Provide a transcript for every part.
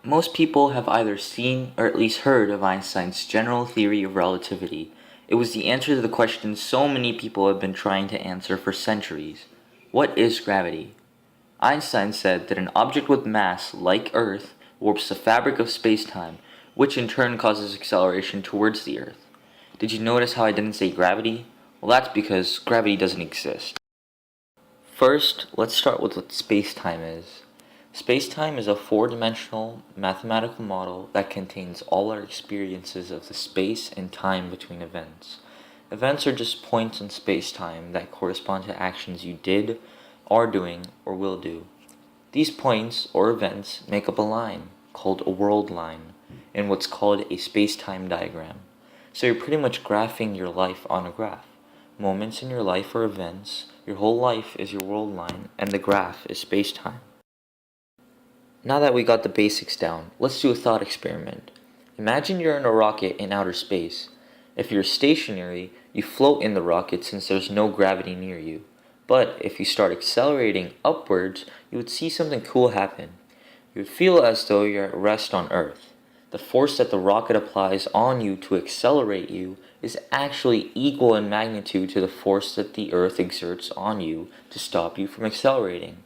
Most people have either seen or at least heard of Einstein's general theory of relativity. It was the answer to the question so many people have been trying to answer for centuries. What is gravity? Einstein said that an object with mass, like Earth, warps the fabric of space-time, which in turn causes acceleration towards the Earth. Did you notice how I didn't say gravity? Well, that's because gravity doesn't exist. First, let's start with what space-time is. Space-time is a four-dimensional mathematical model that contains all our experiences of the space and time between events. Events are just points in space-time that correspond to actions you did, are doing, or will do. These points, or events, make up a line, called a world line, in what's called a space-time diagram. So you're pretty much graphing your life on a graph. Moments in your life are events, your whole life is your world line, and the graph is space-time. Now that we got the basics down, let's do a thought experiment. Imagine you're in a rocket in outer space. If you're stationary, you float in the rocket since there's no gravity near you. But if you start accelerating upwards, you would see something cool happen. You would feel as though you're at rest on Earth. The force that the rocket applies on you to accelerate you is actually equal in magnitude to the force that the Earth exerts on you to stop you from accelerating.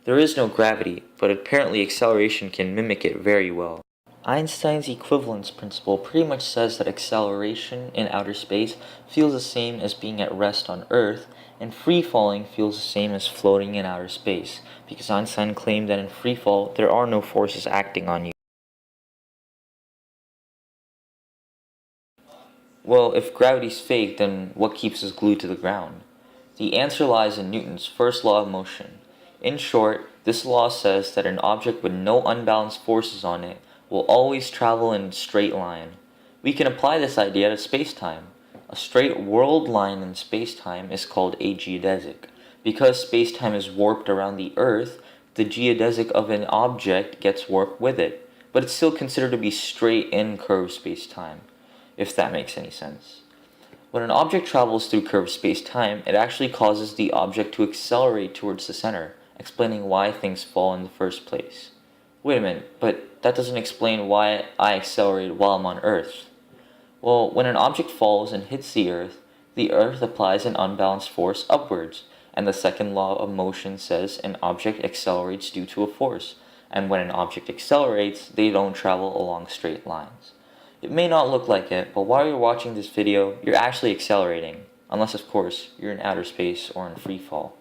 There is no gravity, but apparently acceleration can mimic it very well. Einstein's equivalence principle pretty much says that acceleration in outer space feels the same as being at rest on Earth, and free falling feels the same as floating in outer space, because Einstein claimed that in free fall there are no forces acting on you. Well, if gravity's fake, then what keeps us glued to the ground? The answer lies in Newton's first law of motion. In short, this law says that an object with no unbalanced forces on it will always travel in a straight line. We can apply this idea to spacetime. A straight world line in spacetime is called a geodesic. Because spacetime is warped around the Earth, the geodesic of an object gets warped with it, but it's still considered to be straight in curved spacetime, if that makes any sense. When an object travels through curved space-time, it actually causes the object to accelerate towards the center, explaining why things fall in the first place. Wait a minute, but that doesn't explain why I accelerate while I'm on Earth. Well, when an object falls and hits the Earth applies an unbalanced force upwards, and the second law of motion says an object accelerates due to a force, and when an object accelerates, they don't travel along straight lines. It may not look like it, but while you're watching this video, you're actually accelerating, unless of course you're in outer space or in free fall.